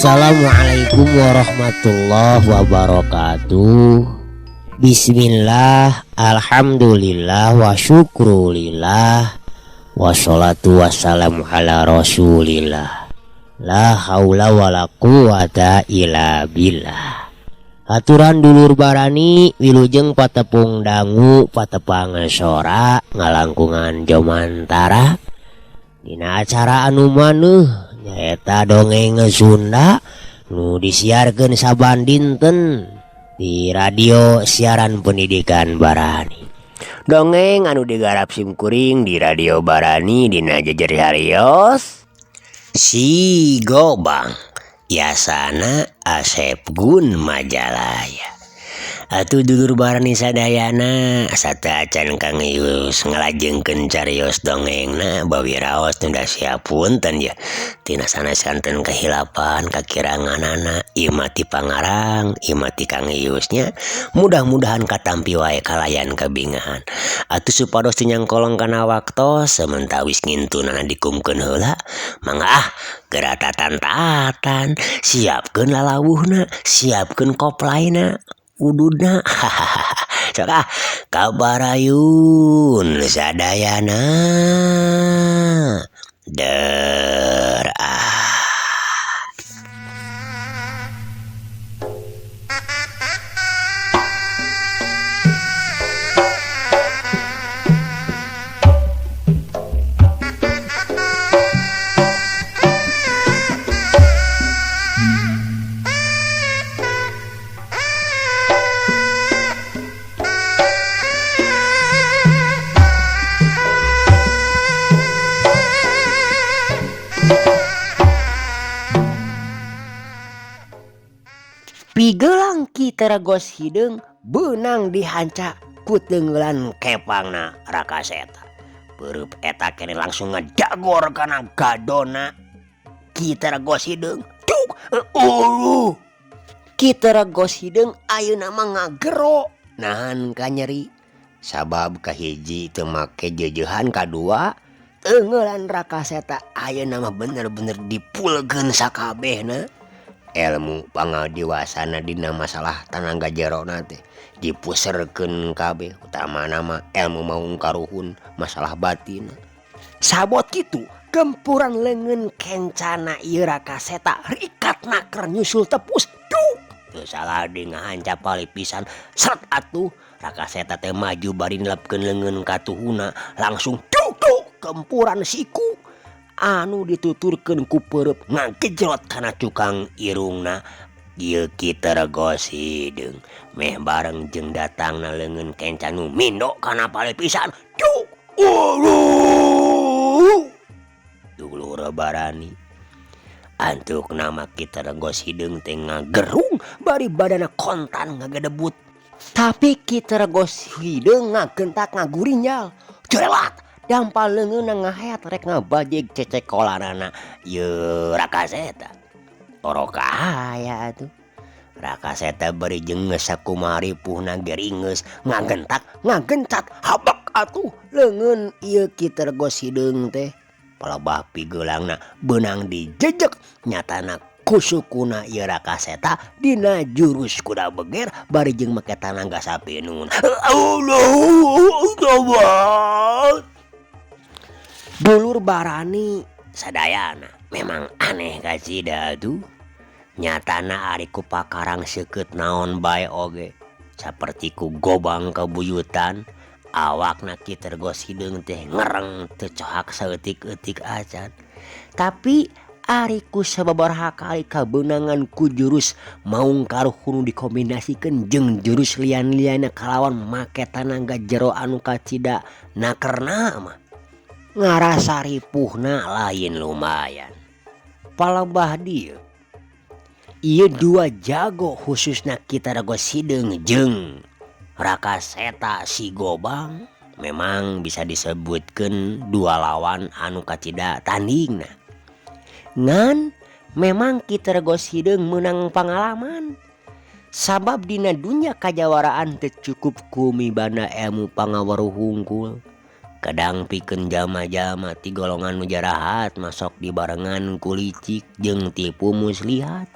Assalamualaikum warahmatullahi wabarakatuh. Bismillah, alhamdulillah, wa syukrulillah, wassalatu wassalamu ala rasulillah. La haula wala quwata illa billah. Aturan dulur barani wilujeng patepung dangu patepang sora ngalangkungan jomantara dina acara anu maneuh nyaeta dongeng Sunda nu disiarkeun saban dinten di radio siaran pendidikan Barani. Dongeng anu digarap simkuring di radio Barani dina jejer harios Si Gobang, yasana Asep Gun Majalaya. Atuh dulur Barani sadayana sataacan Kang Yus ngalajengkeun carios dongengna bawi raos tunda siapunten ya tina sanes-santen kehilapan kakiranganana imati pangarang imati Kang Yusnya mudah-mudahan katampi wae kalayan kabingahan atuh supados nyangkolong kana waktos sementawis ngintunana dikumkeun heula mangga geura tatan-tatan siapkeun lalawuhna siapkeun koplaina ududna hahaha kabarayun sadayana der Pigelang kita regos hideung beunang dihanca ku teungeulan kepangna Rakaseta. Beureum eta keneh langsung ngejagor kana gadona kita regos hideung. Cuk, kita regos hideung ayeuna mah ngagero nahan ka nyeri. Sabab kahiji teu make jejehan, kadua teungeulan Rakaseta ayeuna mah bener-bener dipulkeun sakabehna. Ilmu pangadiwasana dina masalah tanaga jerona teh dipuserkeun kabeh utamana mah ilmu maung karuhun masalah batin. Sabot kitu gempuran leungeun kencana ieu Rakaseta rikatna keur nyusul tepus. Cuk, teu salah deui ngahanca pali pisan. Sret atuh Rakaseta teh maju bari nelepkeun leungeun ka tuhuna langsung cuk gempuran siku anu dituturkeun ku peureub ngagejrot kana cukang irungna. Ieu kita regos hideung meh bareng jeung datangna leungeun kencan nu mindo kana pale pisan. Cuk, dulur Barani antuk nama kita regos hideung teh ngagerung bari badana kontan ngagedebut. Tapi kita regos hideung ngagentak ngagurinyal jerelat dampal leungeunna ngaheat rek ngabajeg cecekolanana ieu Rakaseta. Orok aya atuh Rakaseta bari jeung geus sakumari puhna geringeus ngagentak habak atuh leungeun ieu kita regos hideung teh palebah pigeulangna beunang dijejek nyatana kusukuna ieu Rakaseta dina jurus kuda beger bari jeung make tanaga sapinun. Dulur Barani sadayana memang aneh kacida tuh. Nyatana ari ku pakarang seukeut naon bae oge saperti ku Gobang kabuyutan awakna kita regos hideung teh ngereng teu cohak saeutik-eutik acan. Tapi Ariku sababaraha kali kabenangan ku jurus maung karuh kudu dikombinasikeun jeung jurus lian-liana kalawan make tanaga jero anu kacida nakerna mah ngarasa ripuhna lain lumayan. Palebah dieu ieu dua jago khususna Kitarago Sideung jeung Rakaseta si Gobang memang bisa disebutkeun dua lawan anu kacida tandingna. Ngan memang Kitarago Sideung menang pengalaman sabab dina dunya kajawaraan teu cukup kumibana ilmu pangaweruh hungkul kadang pikeun jama-jama ti golongan nu jarahat masok dibarengan ku licik jeung tipu muslihat.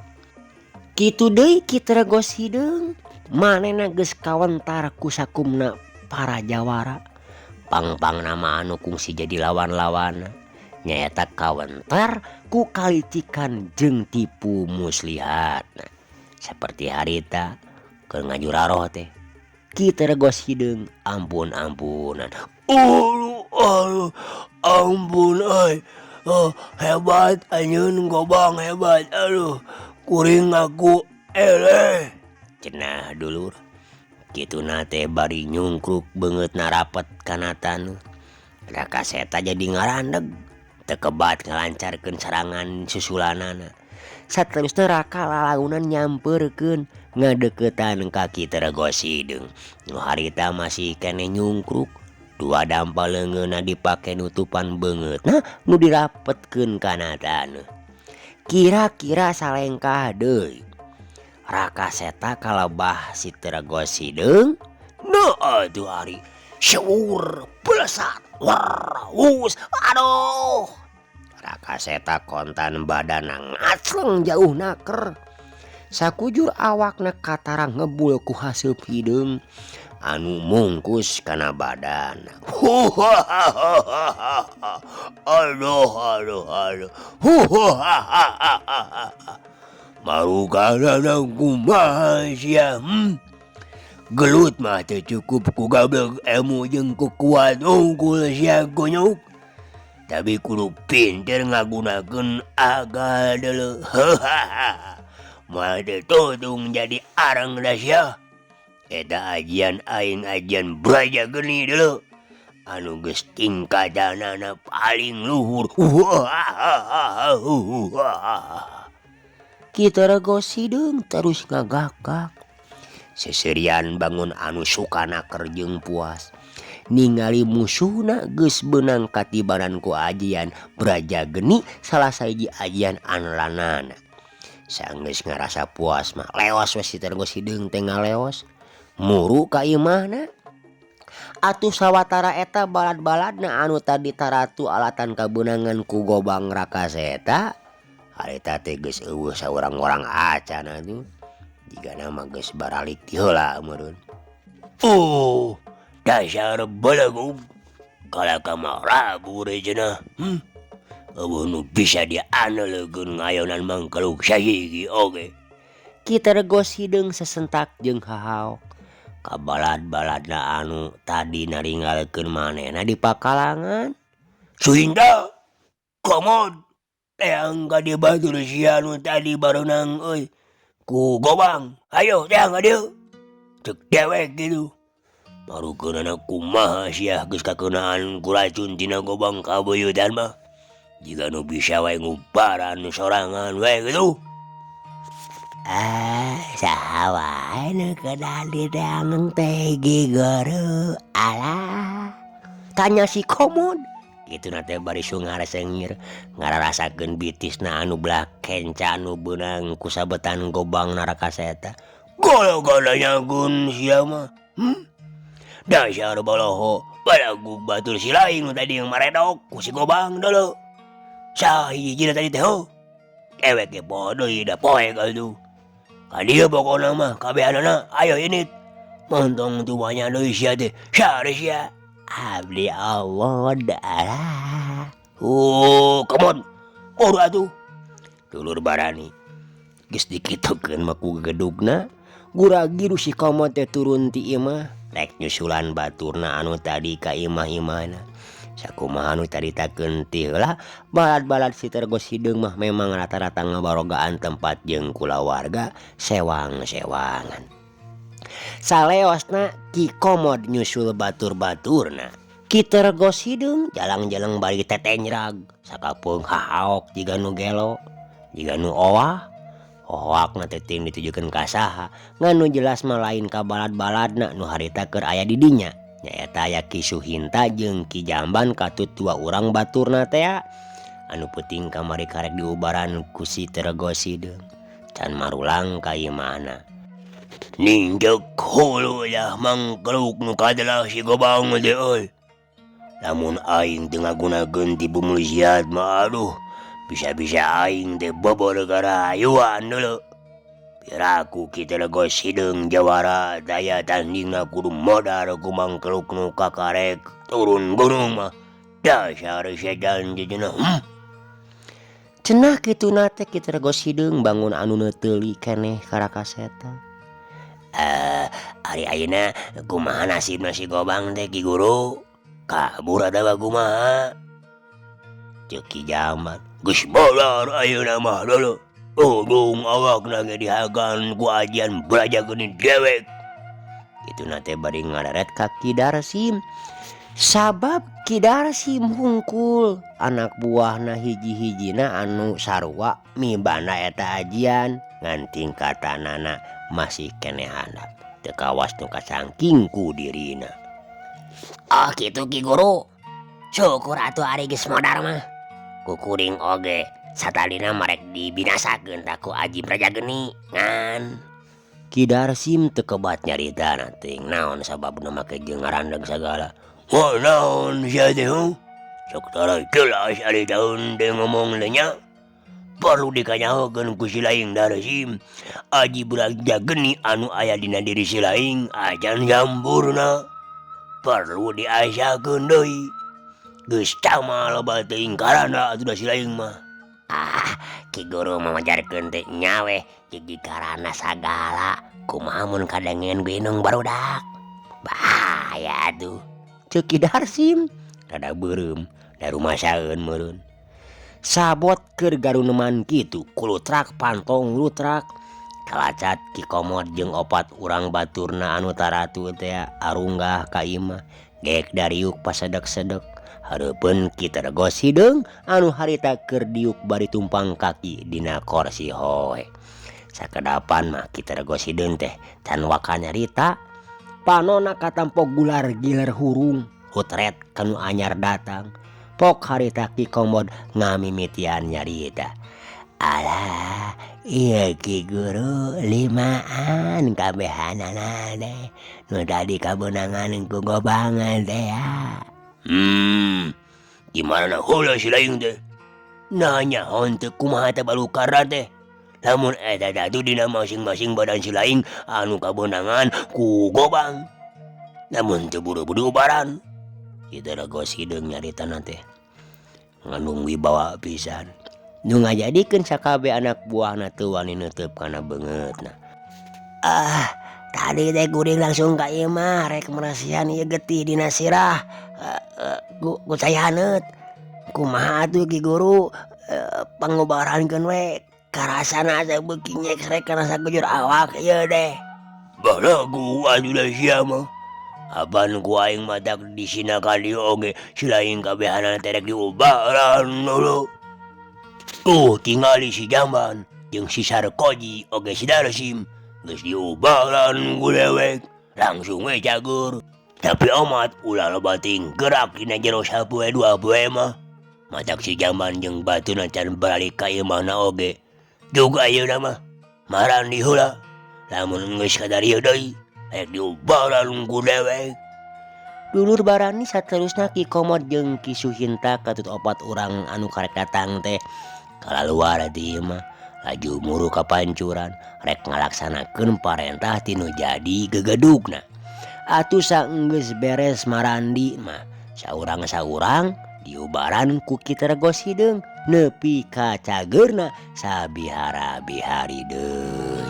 Kitu deui Kitarago Sideung manehna geus kawentar ku sakumna para jawara pang-pang nama anu kungsi jadi lawan-lawana nyaeta kawentar ku kalicikan jeung tipu muslihat. Nah, seperti harita keur ngajuraroh teh Kitarago Sideung ampun-ampunan. Ampun euy. Hebat anjeun Gobang hebat. Kuring aku eleh. Cenah dulur. Kituna teh bari nyungkruk beungeut narapet kana tanu. Rakaseta jadi ngarandeg. Teu kebat ngalancarkeun serangan susulanana. Saterusna Raka lalaunan nyampeurkeun ngadeuketan ka Kitarago Sideung. Nu harita masih keneh nyungkruk. Dua dampal leungeunna dipake nutupan beungeutna nu dirapetkeun kana taneuh. Kira-kira salengkah deui Rakaseta kalebah si Kitarago Sideung. Nah atuh ari syuur pelesat warus. Aduh. Rakaseta kontan badana ngacleng jauh naker. Sakujur awakna katarang ngebul ku haseup hideung anu mungkus kana badan. Aduh. Marugana kumaha sia. Gelut mah teu cukup ku gablek ilmu jeung kekuatan unggul sia gonyok. Tapi kudu pinter ngagunakeun agal deuleu. Moal teu tudung jadi areng da sia. Eta ajian aing ajian Braja Geni deuleu. Anu geus tingkatanana paling luhur. Kitarago Sideung terus ngagakak. Seserian bangun anu suka naker jeung puas. Ningali musuhna geus beunang katibaran ku ajian Braja Geni salah sahiji ajian andalanana. Sanggeus ngarasa puas mah leos we si Kitarago Sideung teh ngaleos. Muru ka imahna. Atuh sawatara eta balad-baladna anu tadi taratu alatan kabeunangan ku Gobang Rakaseta. Harita teh geus eueuh saurang-urang acan atuh. Jigana mah geus baralik ti heula meureun. Dasar balagu. Kalaka mah rabu rejeuna. Eueuh nu bisa dianelegeun ngayonan mangkeluk sahiji oge. Kitarago Sideung sesentak jeung hahaok. Kabalad-baladna anu tadi naringgalkeun manehna di pakalangan. Suhinda, komod, teang ka dieu batur sia anu tadi barenang euy. Ku Gobang, ayo teang ka dieu. Cek dewek kitu. Marukeunana kumaha sia geus kakeunaan ku racun tina Gobang kabeuyeutan mah. Jika nu bisa wae ngubaran sorangan wae kitu. Saha wae nu kedah dideangeun teh gigoru. Alah. Tanya si Komod. Kitu na teh bari sungar sengir ngararasakeun bitisna anu belah kenca anu beunang ku sabetan Gobang Rakaseta. Golo-golo nyagun sia mah. Dasar boloho balagu batur si lain nu tadi yang maredok ku si Gobang deuleu. Sahijina tadi teh ewek ge bodoh ieu da poe kaldu. Ka dieu pokona mah kabehanana ayo init. Montong tuanya deui sia teh. Sare sia. Abdi Allah daalah. Komon. Boro atuh. Dulur barani. Geus dikitokeun mah ku gegedugna. Guragiru si Komod teh turun ti imah. Rek nyusulan baturna anu tadi ka imah-imahna. Sakumaha nu caritakeun ti heula balad-balad si Tergos Hideung mah memang rata-rata ngabarogaan tempat jeung kulawarga sewang-sewangan. Saleosna Ki Komod nyusul batur-baturna. Ki Tergos Hideung jalang-jalang bari tetenyrag sakapeung hahaok jiga nu gelo, jiga nu owah. Hoakna teh ting ditujukeun ka saha, nganu jelas mah lain ka balad-baladna nu harita keur aya di dinya. Nyaeta aya Ki Suhinta jeung Ki Jamban katut dua urang baturna teh anu peuting kamari karek diubaran ku si Tergos Hideung. Can marulang ka ieu mana. Ningjek hulu ya mangkeluk nu kadalah si Gobang teh euy. Lamun aing teu ngagunakeun tipu muslihat mah aduh, bisa-bisa aing teh bobor gara hayuan deuleu. Piraku Ki Tergos Hideung jawara daya tandingna kudu modar ku mangkeluk nu kakarek turun gunung mah. Dasar sedan jejeuna. Cenah kituna teh Ki Tergos Hideung bangun anu neuteuli keneh ka Rakaseta. Ari ayeuna kumaha nasibna si Gobang teh Ki Guru? Kabur adawa kumaha? Ceuk Ki Jamban. Geus bolar ayeuna mah deuleu. Udung awakna ge dihagan ku ajian beraja geuning dewek. Kituna teh bari ngareret ka Ki Darsim. Sabab Ki Darsim hungkul anak buahna hiji-hijina anu sarua mibana eta ajian ngan tingkatanana masih keneh handap. Teu kawas nu kasangking ku dirina. Oh kitu Ki Guru. Syukur atuh ari geus modar mah. Ku kuring oge satadina marek dibinasakeun taku Aji Prajageni ngan. Ki Darsim teu kebat nyaritana teuing naon sababna make jeung ngarandeg sagala. Moal naon sia teh heuh? Sok tara jelas ari daun teh ngomong teh nya. Perlu dikanyahokeun ku si Laing Darsim. Aji Prajageni anu aya dina diri si Laing ajan jampurna. Perlu diasakeun deui. Geus camal loba teuing karana atuh da si Laing mah. Ki Guru mamajarkeun teh nya weh jadi karana sagala kumaha mun kadengeun gunung barudak. Bahaya atuh. Ceuk Ki Darsim rada beureum da rumasaeun meureun. Sabot keur garuneman kitu kulutrak pantong lutrak. Kalacat Ki Komod jeung opat urang baturna anu taratu teh arunggah ka imah geek dariuk pasedek-sedek. Hareupeun Ki Tergos Hideung anu harita keur diuk bari tumpang kaki dina kursi hoe. Sakedapan mah Ki Tergos Hideung teh can waka nyarita. Panonna katampok gular giler hurung hutret kanu anyar datang. Pok harita Ki Komod ngamimitian nyarita. Alah, iya Ki Guru limaan kabehanana deh. Nu tadi kabeunangan ku Gobangan teh ya. Gimana heula si Laing teh? Nanyaon teu kumaha teh balukara teh. Lamun eta datu dina masing-masing badan si Laing anu kabeunangan ku Gobang. Namun teu buru-buru ubaran. Ki Tergos Hideung nyaritana teh ngandung wibawa pisan. Nu ngajadikeun sakabeh anak buahna teu wani neuteub kana beungeutna. Tadi teh kuring langsung ka ieu mah rek meresian ieu getih dina sirah. Ku saya haneut. Kumaha atuh Ki Guru? Pangobarankeun we. Karasana asa beuki nyek rek kana sagujur awak ieu deh. Balagu atuh da sia mah. Apan ku aing matak disina ka dieu oge si Laing kabehanana terek diubaran dulu. Tingali si Jamban jeung si Sarkoji oge si Darsim geus diubaran ku dewek. Langsung we cager. Tapi amat ulah loba ting gerak dina jero sapoe dua poe mah. Matak si Jamban jeung batuna can balik ka imahna oge. Juga ayeuna mah marandi heula. Lamun geus kadarieu deui rek diubaran ku dewek. Dulur barani saterusna Ki Komod jeung Ki Suhinta katut opat urang anu karek datang teh kalaluar ti ieu mah laju muru ka pancuran rek ngalaksanakeun parentah tinu jadi gegedugna. Atuh saenggeus beres marandi mah saurang-saurang diubaran ku Ki Tergos Hideung nepi ka cageurna sabihara-bihari deui.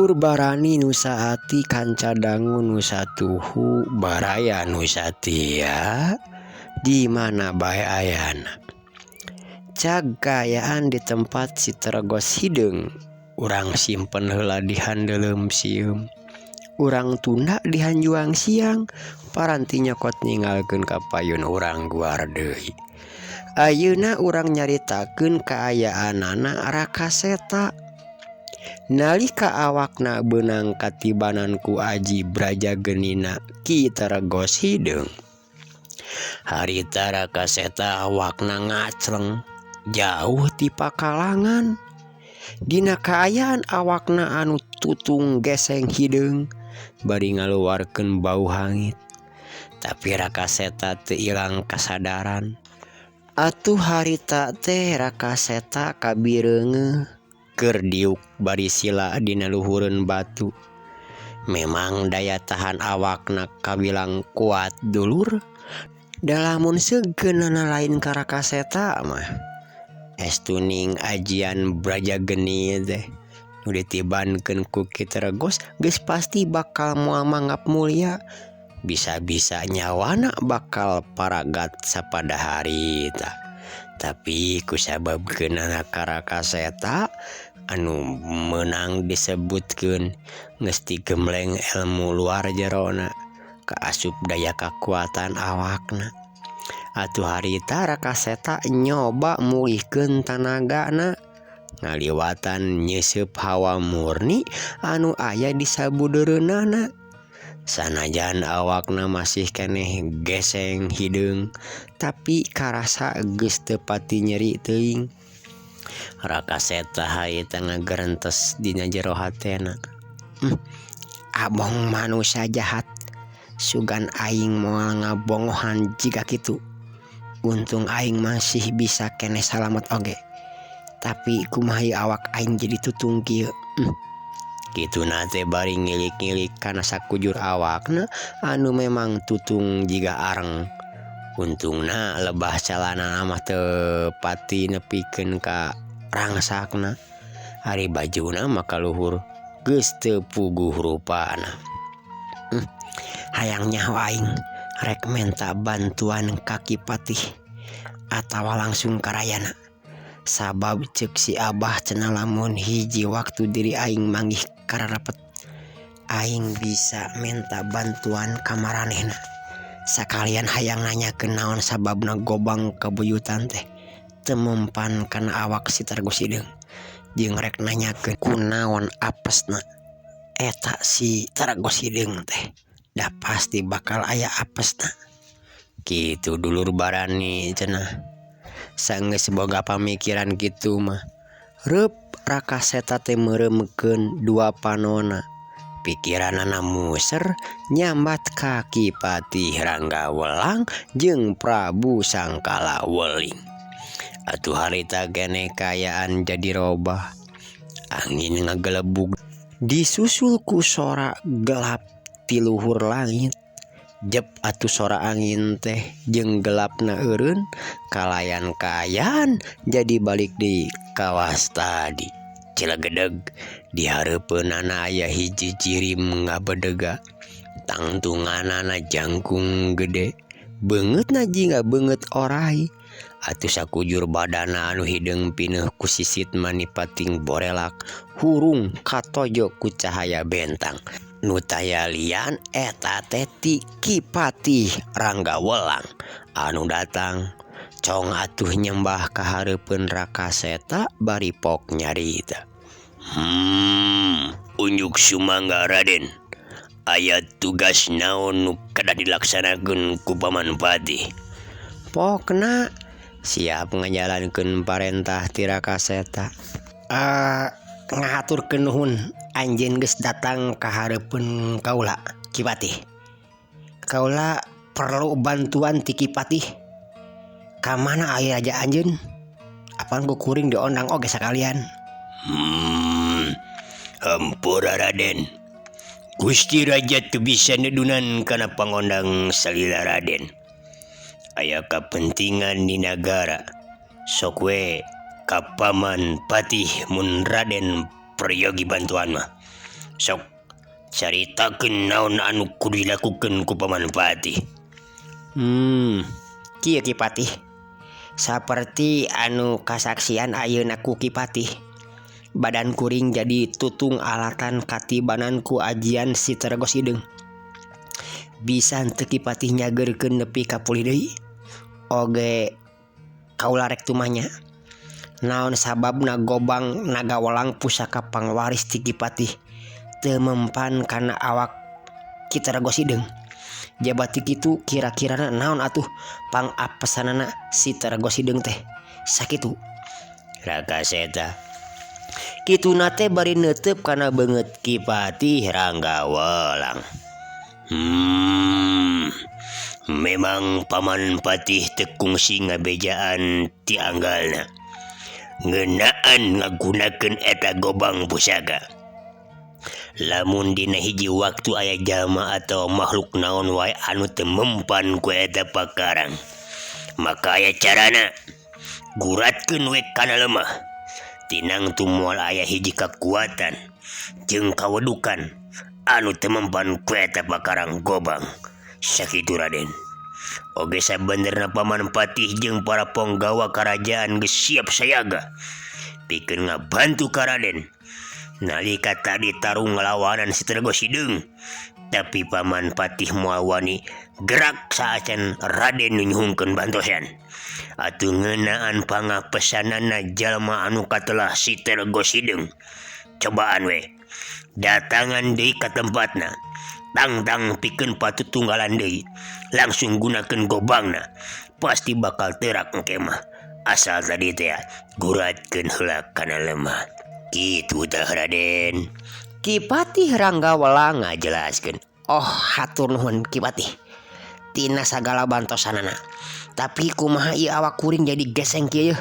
Dulur barani nusaati kanca dangu nusatuhu baraya nusatia di mana bae ayana. Cagayaan di tempat si Teregos hideng, urang simpen heula di handelem sieum. Urang tunda di hanjuang siang, paranti nyokot ningalkeun ka payun urang guar deui. Ayeuna urang nyaritakeun kaayaanana Rakaseta. Nalika awakna beunang katibanan ku Aji Brajagenina Ki Teregos hideng. Harita Rakaseta awakna ngacleng jauh ti pakalangan. Dina kaayaan awakna anu tutung geseng hideng bari ngaluarkeun bau hangit. Tapi Rakaseta teu ilang kasadaran. Atuh harita teh Rakaseta kabireungeuh keur diuk bari sila dina luhureun batu. Memang daya tahan awakna kabilang kuat dulur. Da lamun seugeunana lain ka Rakaseta mah estuning ajian Brajageni teh nu ditibankeun ku Ki Teregos geus pasti bakal moal mangap mulia. Bisa-bisa nyawana bakal paragat sapada harita. Tapi kusababkeunana ka Rakaseta anu menang disebutkeun geus digemleng ilmu luar jerona kaasup daya kakuatan awakna. Atuh harita Rakaseta nyoba mulihkeun tanagana ngaliwatan nyeusup hawa murni anu aya di sabudeureunana. Sanajan awakna masih keneh geseng hideng, tapi karasa geus teu pati nyeri teuing. Rakaseta haita ngagerentes dina jero hatena. Abong manusia jahat, sugan aing moal ngabongohan jiga kitu. Untung aing masih bisa keneh salamet oge. Tapi kumaha awak aing jadi tutung kieu. Kitu nate bari ngilik-ngilik kana sakujur awakna anu memang tutung jiga areng. Untungna lebah calana mah teu pati nepikeun ka rangsakna. Ari bajuna mah kaluhur geus teu puguh rupana. Hayang nyaho aing rek menta bantuan ka Ki Patih atawa langsung ka rayana. Sabab ceuk si Abah cenah lamun hiji waktu diri aing manggih kararepet, aing bisa menta bantuan ka maranehna. Sakalian hayang nanyakeun naon sababna gobang kabuyutan teh teu mempan kana awak si Teregos hideng. Jeung rek nanyakeun kunaon apesna eta si Teregos hideng teh. Da pasti bakal aya apesna. Kitu dulur barani cenah. Saenggeus boga pamikiran kitu mah reup Rakaseta teh meureumkeun dua panonna. Pikiranana muser nyambat ka Ki Patih Ranggawelang jeung Prabu Sangkala Weling. Atuh harita keneh kaayaan jadi robah. Angin ngagelebug disusul ku sora gelap ti luhur langit. Jep atuh sora angin teh jeung gelapna eureun kalayan kaayaan jadi balik di kawas tadi. Cilegedeg di hareupeunana aya hiji cirim ngabedega. Tangtunganana jangkung gede, beungeutna jingga beungeut orai. Atuh sakujur badana anu hideng pineuh ku sisit manipating borelak hurung katojo ku cahaya bentang. Nu tayalian eta teh ti Ki Patih Ranggawelang anu datang. Cong atuh nyembah ka hareupeun Rakaseta bari pok nyarita. Unjuk sumangga Raden. Aya tugas naon nu kada dilaksanakeun ku Paman Patih? Pokna siap ngajalankeun parentah ti Rakaseta. Ngahaturkeun nuhun anjeun geus datang ka hareupeun kaula Ki Patih. Kaula perlu bantuan ti Ki Patih. Ka mana aya aja anjeun? Apaan ku kuring diondang oge sakalian. Hampura Raden. Gusti Raja teu bisa nedunan kana pangondang salila Raden. Aya kapentingan di nagara. Sok we ka Paman Patih mun Raden peryogi bantuan mah. Sok caritakeun naon anu kudu dilakukeun ku Paman Patih. Kieu Ki Patih. Saperti anu kasaksian ayeuna ku Ki Patih. Badan kuring jadi tutung alatan katibanan ku ajian si Tarago Sideung. Bisa teu Ki Patih nyageurkeun nepi ka pulih deui? Oge kaula rek tumanya. Naon sababna Gobang Nagawalang pusaka pangwaris ti Ki Patih teu mempan kana awak Ki Tarago Sideung. Jabati kitu kira-kirana naon atuh pangapesanana si Tarago Sideung teh? Sakitu. Raka Seta. Kituna teh bari neuteup kana beungeut Ki Patih Ranggawalang. Memang Paman Patih teu kungsi ngabejaan ti anggalna. Ngeunaan ngagunakeun eta Gobang pusaka. Lamun dina hiji waktu aya jalma atau makhluk naon wae anu teu mempan ku eta pakarang, maka aya carana. Guratkeun we kana lemah. Tinang tu moal aya hiji kakuatan jeung kawedukan anu teu mempan ku eta pakarang Gobang. Sakitu Raden. Oge sabenerna Paman Patih jeung para ponggawa karajaan geus siap sayaga pikeun ngabantu ka Raden nalika tadi tarung ngelawanan si Tarago Sideung. Tapi Paman Patih moal wani gerak saacan Raden nyuhungkeun bantosan. Atuh ngeunaan pangapesanana jalma anu katelah si Tarago Sideung. Cobaan we datangan deui ka tempatna. Tang-tang pikeun patutunggalan deui. Langsung gunakeun Gobangna. Pasti bakal terak engke mah. Asal tadi teh guratkeun heula kana lemah. Kitu tah Raden. Ki Patih Ranggawalang ngajelaskeun. Oh, hatur nuhun Ki Patih. Tina sagala bantosanana. Tapi kumaha ieu awak kuring jadi geseng kieu?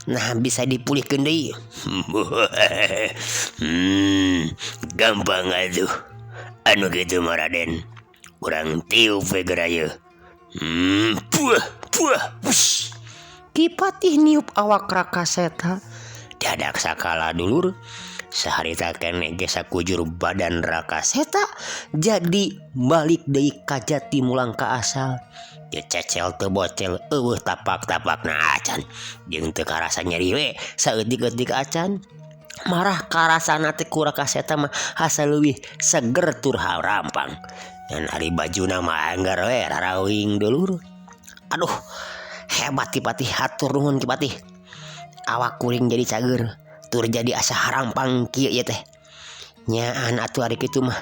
Nah, bisa dipulihkeun deui. Gampang atuh. Anu kitu mah Raden. Urang tiup we geraya. Ki Patih niup awak Raka Seta. Dadak sakala dulur. Saharita keneh ge sakujur badan Raka Seta jadi balik deui ka jati mulang ka asal. Teu cecel teu bocel eueuh tapak-tapakna acan. Jeung teu karasa nyeri we saeutik-eutik acan. Marah karasana teh ku Raka Seta mah hasa leuwih seger tur rampang. Dan ari bajuna mah anggar we rarawing dulur. Aduh, hebat Ki Patih, hatur nuhun Ki Patih. Awak kuring jadi cager, tur jadi asa harampang kieu ieu teh. Nyaan atuh ari kitu mah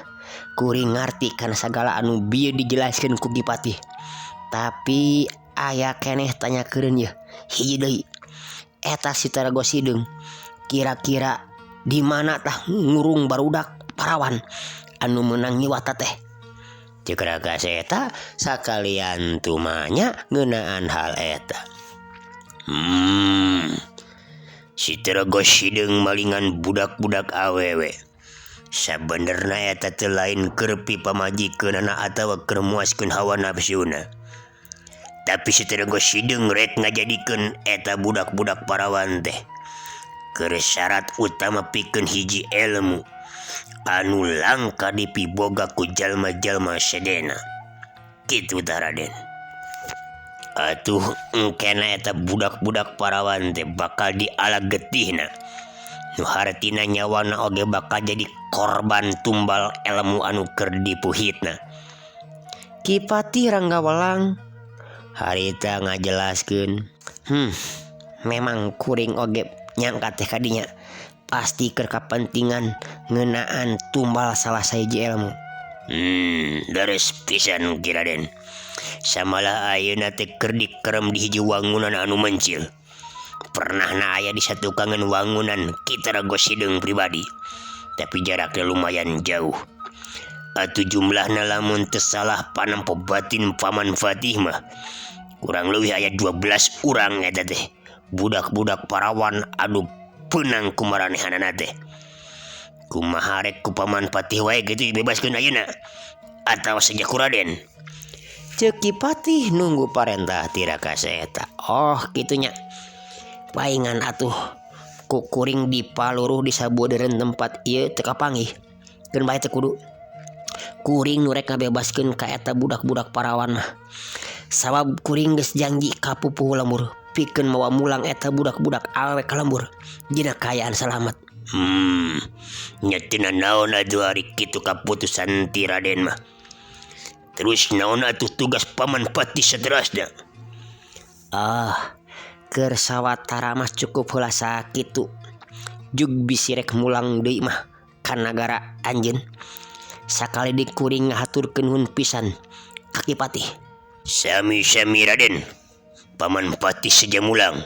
kuring ngarti kana sagala anu bieu dijelaskeun ku Ki Patih. Tapi aya keneh tanyakeun ye, hiji deui. Eta si Tarago Sideung kira-kira di mana tah ngurung barudak parawan anu meunang nyiwata teh? Ceuk Raka Seta sakalian tumanya ngeunaan hal eta. Si Tarago Sideung malingan budak-budak awewe. Sabenerna eta teu lain keur pamajikeunana atawa keur muaskeun hawa nafsuna. Tapi si Tarago Sideung rek ngajadikeun eta budak-budak parawan teh keur syarat utama pikeun hiji ilmu anu langka dipiboga ku jalma-jalma sedena. Kitu tah Raden. Atuh engkena eta budak-budak parawan teh bakal dialag getihna. Nu hartina nyawana oge bakal jadi korban tumbal ilmu anu keur dipuhitna. Ki Patih Ranggawalang harita ngajelaskeun. Memang kuring oge nyangka teh kadinya pasti keur kapentingan ngeunaan tumbal salah sahiji ilmu. Dares pisan Ki Raden. Samalah ayeuna teh keur dikerem di hiji wangunan anu mencil. Pernahna aya di satukangan wangunan Ki Tarago Sideung pribadi. Tapi jaraknya lumayan jauh. Atuh jumlahna lamun teu salah panampo batin Paman Patih mah kurang leuwih aya 12 urang eta teh. Budak-budak parawan anu peunang ku maranehanana teh. Kumaha rek ku Paman Patih wae gitu dibebaskeun ayeuna atawa saja ku Raden? Ceuk Ki Patih nunggu parentah ti Raka Seta. Oh kitunya. Paingan atuh ku kuring dipaluruh di sabeudeureuh tempat ieu teu kapanggih. Geun bae teh kudu kuring nu rek ngabebaskeun ka eta budak-budak parawan mah. Sabab kuring geus janji ka pupuh lembur pikeun mawa mulang eta budak-budak awewe ka lembur dina kaayaan salamet. Nya teu naon atuh ari kitu kaputusan ti Raden mah. Terus naon atuh tugas paman pati saterasna? Keur sawatara mah cukup heula sakitu. Jug bisi rek mulang deui mah ka nagara anjeun. Sakali di kuring ngahaturkeun nuhun pisan ka Kipati. Sami-sami Raden. Paman pati saja mulang.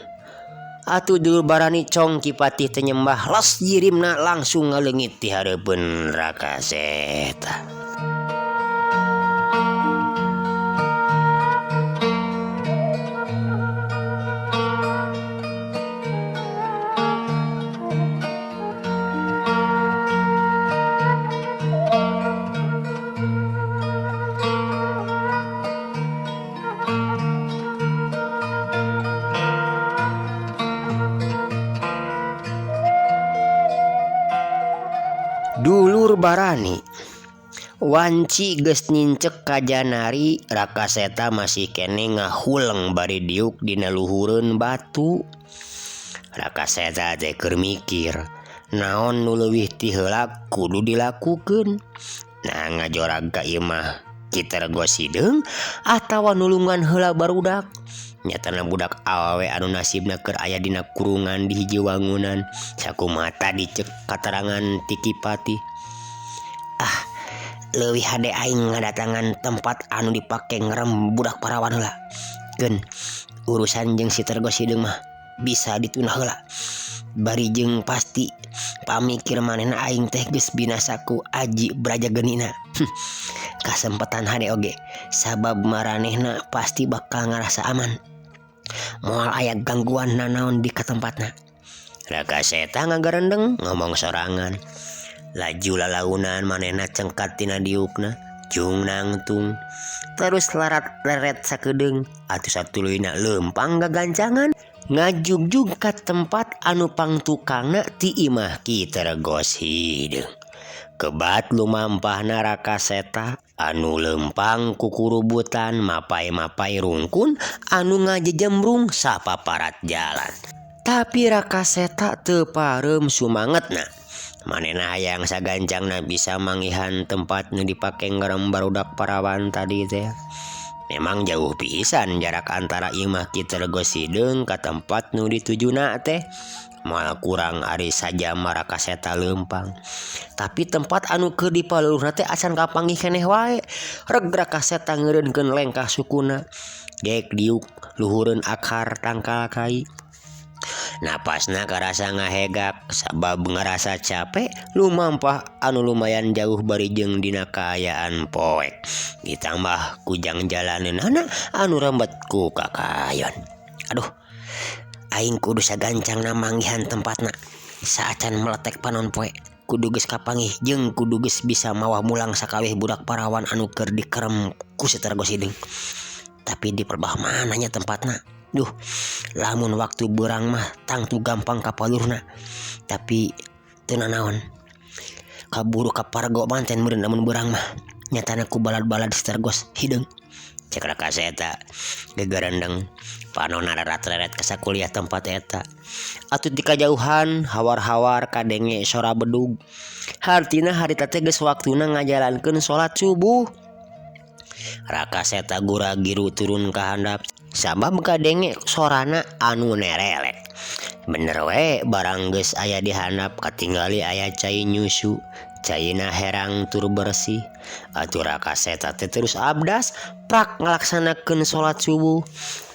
Atuh dulur barani cong Kipati teh nyembah los jirimna langsung ngaleungit ti hareupeun Rakaseta. Dulur barani wanci geus nincek ka janari Rakaseta masih kene ngahuleng bari diuk dina luhureun batu. Rakaseta teh keur mikir naon nu leuwih ti heula kudu dilakukeun. Nah ngajorag ka ieu mah Kitergos hideung atawa nulungan heula barudak. Nyatana budak awewe anu nasibna keur aya dina kurungan di hiji wangunan sakumaha dicek katerangan ti Kipati. Leuwih hade aing ngadatangan tempat anu dipake ngerem budak parawan heula. Geun urusan jeung si Tergos hideung mah bisa ditunda heula. Bari jeung pasti pamikir manehna aing teh geus binasa ku Aji Brajagenina. Kasempetan hade oge sabab maranehna pasti bakal ngarasa aman. Moal aya gangguan nanaon di katempatna. Rakaseta ngagarendeng ngomong sorangan. Laju lalaunan manehna cengkat tina diukna jung nangtung. Terus larat leret sakedeung atuh satuluyna leumpang gagancangan ngajugjug ka tempat anu pangtukangna ti imah Kitergos hideung. Kebat lumampahna Rakaseta anu lempang kukurubutan mapai-mapai rungkun anu ngajejembrung sapaparat jalan. Tapi Rakaseta teu pareum sumangetna. Manehna hayang sagancangna bisa mangihan tempat nu dipake ngerem barudak parawan tadi teh. Memang jauh pisan jarak antara imah Kitergos hideung ka tempat nu ditujuna teh. Moal kurang ari saja Rakaseta leumpang. Tapi tempat anu keur dipaluluhna teh acan kapanggih keneh wae. Reg Rakaseta ngeureunkeun lengkah sukuna. Geek diuk luhureun akar tangkal kai. Napasna karasa ngahegak sabab ngarasa capek lumampah anu lumayan jauh bari jeung dina kaayaan poek. Ditambah kujang jalaneunana anu rembet ku kakayon. Aduh, aing kudu sagancangna manggihan tempatna. Saacan meletek panon poe kudu geus kapanggih jeung kudu geus bisa mawa mulang sakawih budak parawan anu keur dikerem ku si Tergos hideung. Tapi di perbah mananya tempatna. Duh, lamun waktu beurang mah tangtu gampang kapalurna. Tapi teu nanaon. Kaburu kapargo manten meureun lamun beurang mah. Nyatana ku balad-balad si Tergos hideung. Cek Rakaseta gegerendeng panonna rarat-reret ka sakuliah tempat eta. Atuh di kajauhan hawar-hawar kadenge sora bedug. Hartina harita teh geus waktuna ngajalankeun salat subuh. Rakaseta gura-giru turun ka handap sabab kadenge sorana anu nerelek. Bener we barang geus aya di handap katinggali aya cai nyusu. Caina herang tur bersih. Atuh Rakaseta teh terus abdas prak ngalaksanakeun salat subuh.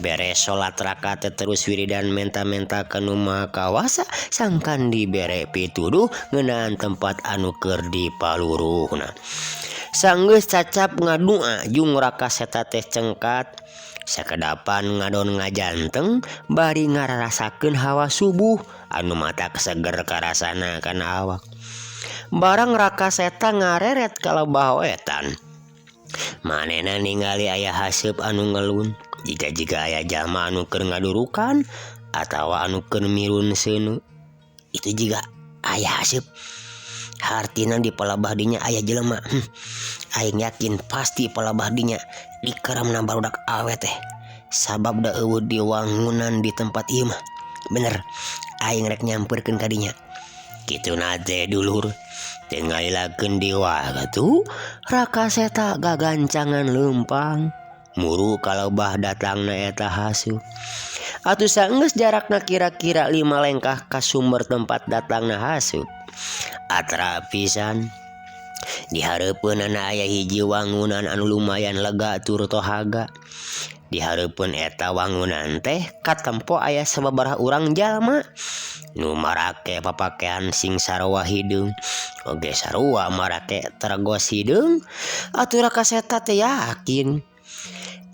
Beres salat rakaat teh terus wiridan menta-menta ka nu Maha Kawasa sangkan dibere pituduh ngeunaan tempat anu keur dipaluruhna. Sanggeus cacap ngadua jung Rakaseta teh cengkat sakedapan ngadon ngajanteng bari ngararasakeun hawa subuh anu matak seger karasana kana awak. Barang Rakaseta ngareret ka lebah wetan. Manehna ningali aya haseup anu ngelun. Jika aya jalma anu keur ngadurukan atawa anu keur mirun seuneu. Itu jiga aya haseup. Hartina di palabah dinya aya jelema. Aing yakin pasti palabah dinya dikeramna barudak awet teh. Sabab da eueuh di wangunan di tempat ieu mah. Bener, aing rek nyamperkeun ka dinya. Kituna teh dulur, teu ngalilakeun dewa atuh. Raka Seta gagancangan leumpang. Muru kalebah datangna eta hasup. Atuh saenggeus jarakna kira-kira 5 lengkah ka sumber tempat datangna hasup. Atra pisan di hareupeunana aya hiji wangunan anu lumayan lega tur tohaga. Di hareupeun eta wangunan teh katempo aya sababaraha urang jalma nu marake papakean sing sarua hideung, oge sarua marake tergos hideung. Atuh Raka Seta teh yakin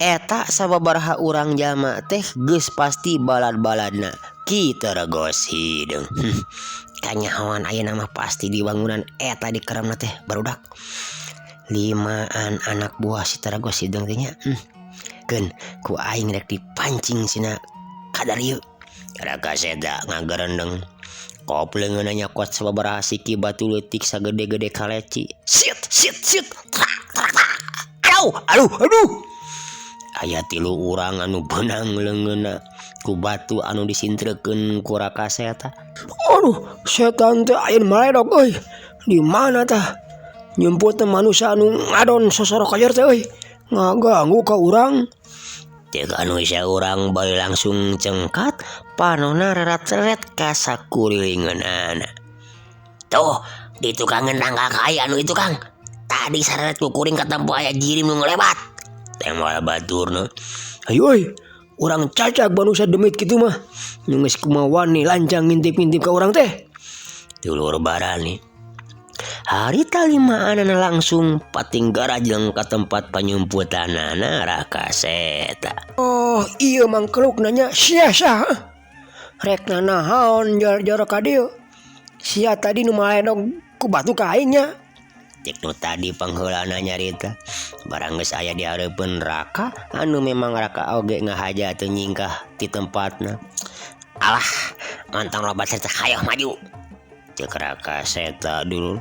eta sababaraha urang jalma teh geus pasti balad-baladna ki tergos hideung. Kanyahoan ayeuna mah pasti di wangunan eta dikeramna teh barudak 5an anak buah si tergos hideung teh nya. Keun ku aing rek dipancing sina kadar ieu. Raka Seta ngagerendeng kopleungeunna nyakot sababaraha siki batu leutik sagede-gede kaleci. Sit. Aduh. Aya 3 urang anu beunang leungeunna ku batu anu disintrekeun ku Raka Seta. Aduh, setan teh ayeuna maledog euy. Di mana tah? Nyemput manusia anu ngadon sosorok ayer teh euy. Ngaganggu ka urang. Teu anu saurang bari langsung cengkat panonna rerat-reret ka sakurilingeunana. Tuh, di tukang ngendang kakak anu itu Kang. Tadi sareret ku kuring katempo aya jirim nu ngelebat. Teh moal baturna. Hayu euy, urang cacak manusia demit kitu mah. Nu geus kumaha wani lancang ngintip-ngintip ka urang teh. Dulur barani. Harita 5anana langsung patinggara jeung ka tempat panyumputanana Raka Seta. Oh, ieu mangkeluk nanya sia. Rek naon jor-jor ka dieu. Sia tadi nu maledog ku batu ka aing nya. Tik nu tadi pangheulana nyarita. Barang geus aya di hareupeun Raka, anu memang Raka oge ngahaja teu nyingkah ti tempatna. Alah, mantang loba cerita hayang maju. Cek Raka Seta dulu.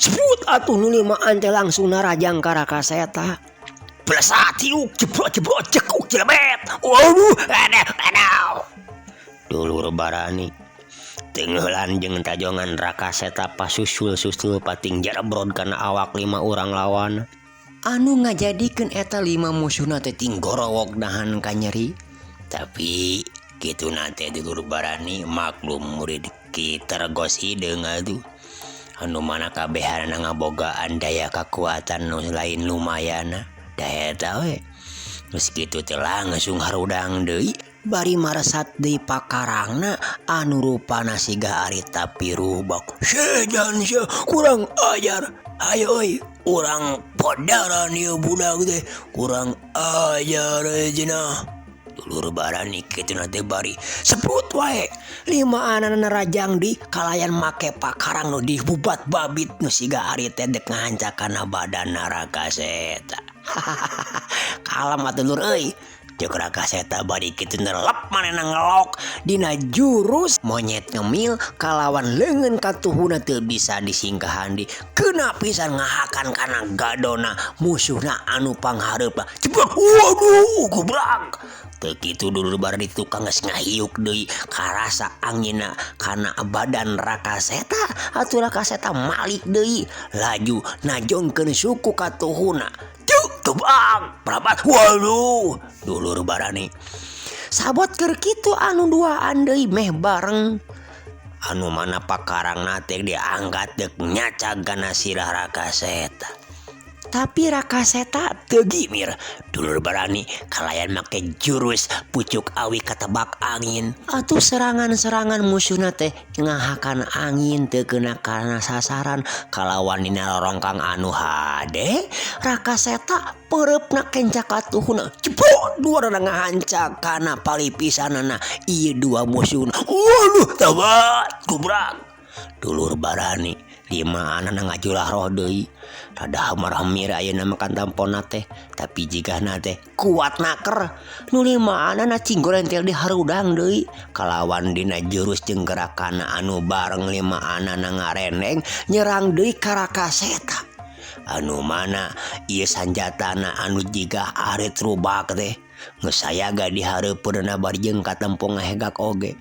Sebut atuh nu 5an teh langsung narajang ka Raka Seta. Blesat tiuk jebrot cekuk jelebet. Waduh, aduh. Dulur barani. Tenggelan jeung tajongan Raka Seta pasusul-susul pating jarebrod kana awak 5 urang lawan. Anu ngajadikeun eta 5 musuhna teh tinggorowok nahan ka nyeri. Tapi kituna teh dulur barani maklum murid ki tergos hideung atuh. Anu mana kabehanna ngabogaan daya kekuatan nu lain lumayan daya eta we. Geus kitu teh langsung harudang deui bari maresat deui pakarangna anu rupana siga ari tapi rubak. Sejan kurang ajar. Ayo euy, urang podaran ieu budak teh. Kurang ajar cenah. Dulur barani kituna teh bari sebut wae 5anana rajang di kalayan make pakarang nu dibubat babit nu siga ari teh dek ngahancakana badan Raka Seta. Kalem atuh dulur euy. Cek Raka Seta bari kitu nerlep manehna ngelok dina jurus monyet ngemil kalawan leungeun katuhuna teu bisa disingkahan di keuna pisan ngahakan kana gadona musuhna anu panghareup. Ceblok, waduh, gobrak. Teu kitu dulur bari tukang geus ngahiuk deui karasa anginna kana badan Raka Seta. Atuh Raka Seta malik deui laju najongkeun suku katuhuna. Gebang, prabat, waduh, dulur barani. Sabot keur kitu anu duaan deui meh bareng. Anu mana pakarangna teh diangkat dek nyacagana sirah Raka Seta. Tapi Raka Seta teu gimir. Dulur barani kalayan make jurus pucuk awi katebak angin. Atuh serangan-serangan musuhna teh ngahakan angin teu keuna kana sasaran kalawan dina rorongkang anu hade. Raka Seta pereupna kencak katuhna. Cepot duarana ngahancak kana palipisanana ieu 2 musuhna. Waduh, tabat, gubrak. Dulur barani di mana ngajulah roh deui rada hamar-hamir ayeuna makan tamponna teh tapi jigana teh kuat naker nu limaana cinggorenteel di harudang deui kalawan dina jurus jeung gerakan anu bareng limaana ngareneng nyerang deui ka Rakaseta anu mana ieu sanjatana anu jiga arit rubak teh geus sayaga di hareupeunna bari jeung katempong ngahegak oge.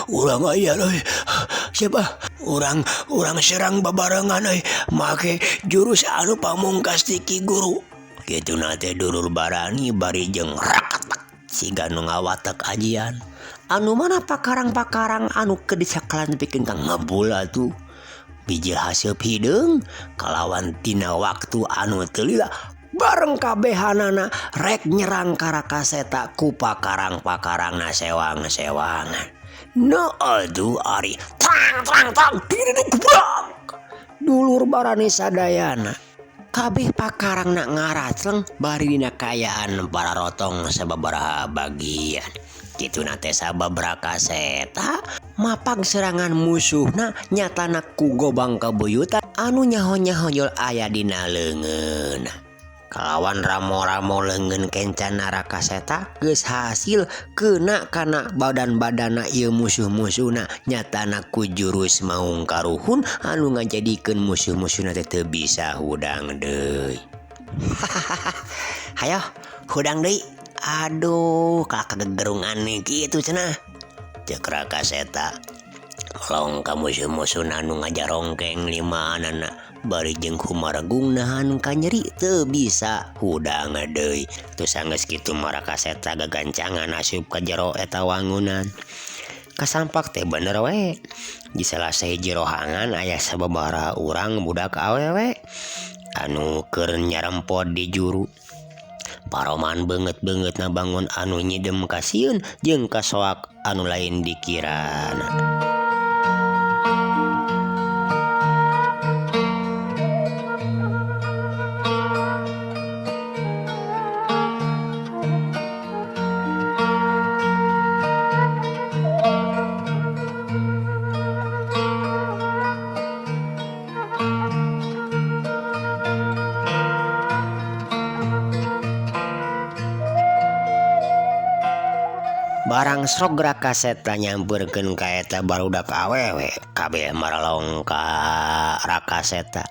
Urang aya euy. Siapa? Urang serang babarengan euy make jurus anu pamungkas ti Ki Guru. Kituna teh Dulur Barani bari jeung rakatak siga nu ngawatek ajian. Anu mana pakarang-pakarang anu kedisakalan pikeun kang ngabula tuh. Biji hasil hideung kalawan tina waktu anu teu lila bareng kabehanana rek nyerang ka Rakaseta ku pakarang-pakarangna sewang-sewangan. No aduh ari tang kubrak. Dulur Barani sadayana kabeh pakarangna ngaratleng bari dina kayaan para rotong sababaraha bagian. Kitu nate sabab Rakaseta mapag serangan musuhna nyatana ku gobang kabuyutan anu nyaho-nyaho aya dina leungeunna. Kalawan ramo-ramo leungeun kencana Rakaseta geus hasil keuna kana badan-badana ieu musuh-musuhna nyatana ku jurus maung karuhun anu ngajadikeun musuh-musuhna teh teu bisa hudang deui. Hayo hudang deui. Aduh kakak gegerungan nih gitu cenah cek Rakaseta melong ka musuh-musuhna anu ngajarongkeng limaanana bari jeung humaragung nahan ka nyeri teu bisa hudang deui teu sanggeus kitu Rakaseta gagancangan asup ka jero eta wangunan kasampak teh bener we di salah sahiji rohangan aya sababaraha urang budak awewe anu keur nyarempod di juru. Paroman banget na bangun anu nyidem kasieun jeung kasoak anu lain dikirana. Barang srog Rakaseta nyampeurkeun ka eta barudak awewe kabeh maralong ka Rakaseta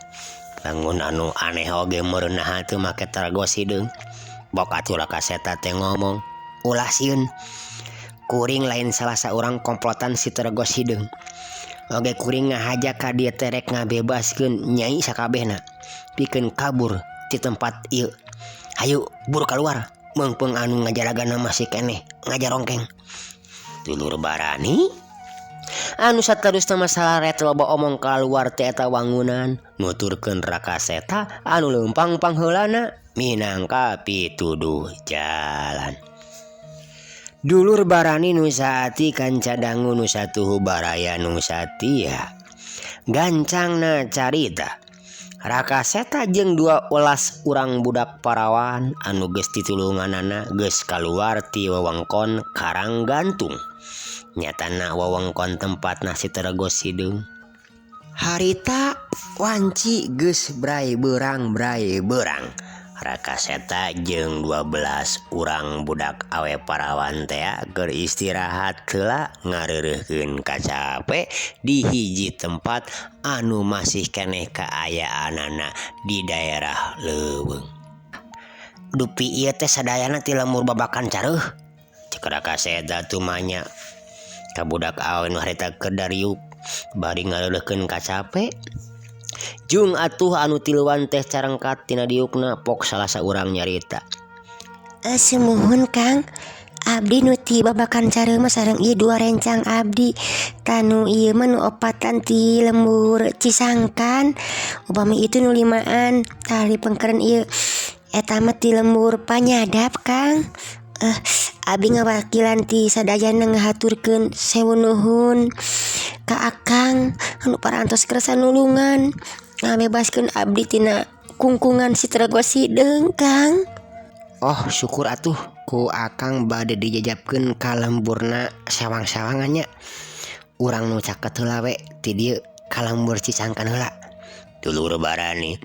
bangun anu aneh oge meureunna teu make targos hideung bok atuh Rakaseta teh ngomong ulah sieun kuring lain salah saurang komplotan si targos hideung oge kuring ngahajak ka dieu teh rek ngabebaskeun nyai sakabehna pikeun kabur ti tempat ieu hayu buru kaluar mengpeng anu ngajaragana masih keneh ngajarongkeng. Dulur Barani anu saterusna masalah ret loba omong kaluar ti eta wangunan nuturkeun Rakaseta anu leumpang pangheulana minangka pituduh jalan. Dulur Barani nu saati kanca dangu nu satuhu baraya nu satia gancangna carita Rakaseta jeung 12 urang budak parawan anu geus ditulunganana geus kaluar ti wewengkon Karanggantung nyatana wewengkon tempatna si targos hideung. Harita wanci geus bray beurang Rakaseta jeung 12 urang budak awe parawan teh keur istirahat heula ngareureuhkeun kacape di hiji tempat anu masih keneh kaayaanana di daerah leuweung. Dupi ieu teh sadayana ti lemur babakan careuh cek Rakaseta tumanya ka budak awe nu harita keur dariuk bari ngareureuhkeun kacape. Jung atuh anu tiluan teh carengkat tina diukna pok salah saurang nyarita. Sumuhun Kang, abdi nu ti babakan careuh mah sareng ieu 2 rencang abdi. Tanu ieu mah nu opatan ti lembur Cisangkan, upami itu nu 5an. Tali pengkeren ieu eta mah ti lembur Panyadap Kang. Abdi ngawakilan ti sadayana ngahaturkeun sewu nuhun ka Akang anu parantos kersa nulungan ngabebaskeun abdi tina kungkungan si targos hideung Kang. Oh syukur atuh ku Akang bade dijajabkeun ka lemburna sawang-sawangannya urang nu caket heula we ti dieu kalembur cicangkan heula. Dulur barani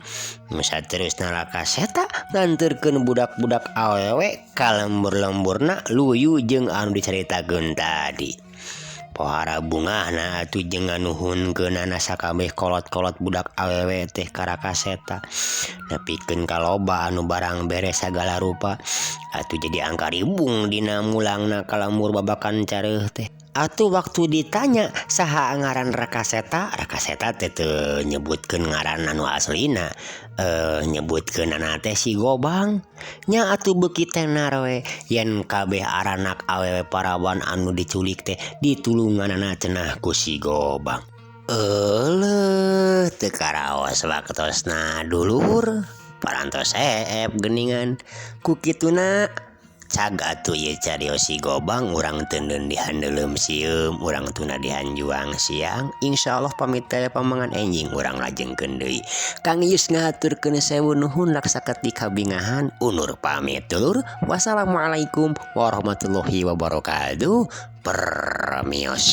masa terus nalaka seta nganterkeun budak-budak awewe kalembur-lemburna luyu jeung anu dicaritakeun tadi. Pohara bungahna atuh jeung nganuhunkeunana sakabeh kolot-kolot budak awewe teh karaka seta. Nepikeun kaloba anu barang beres sagala rupa atuh jadi angka ribung dina mulangna kalembur babakan careuh teh. Atuh waktu ditanya saha ngaran Rakaseta teh teu nyebutkeun ngaran anu aslina, nyebutkeun anak teh si Gobang. Nya atuh beuki teh naroe yen kabeh aranak awewe parawan anu diculik teh ditulunganana cenah ku si Gobang. Euleuh teu karaos waktosna dulur, parantos eep geuningan. Ku kituna cag atuh ye carios si Gobang urang teuneun dihandeuleum sieum urang tuna dihanjuang siang. Insyaallah pamit teh pamangan enjing urang lajengkeun deui. Kang Yus ngaturkeun sewu nuhun laksaket di kabingahan. Unur pamit dulur. Wassalamualaikum warahmatullahi wabarakatuh. Permios.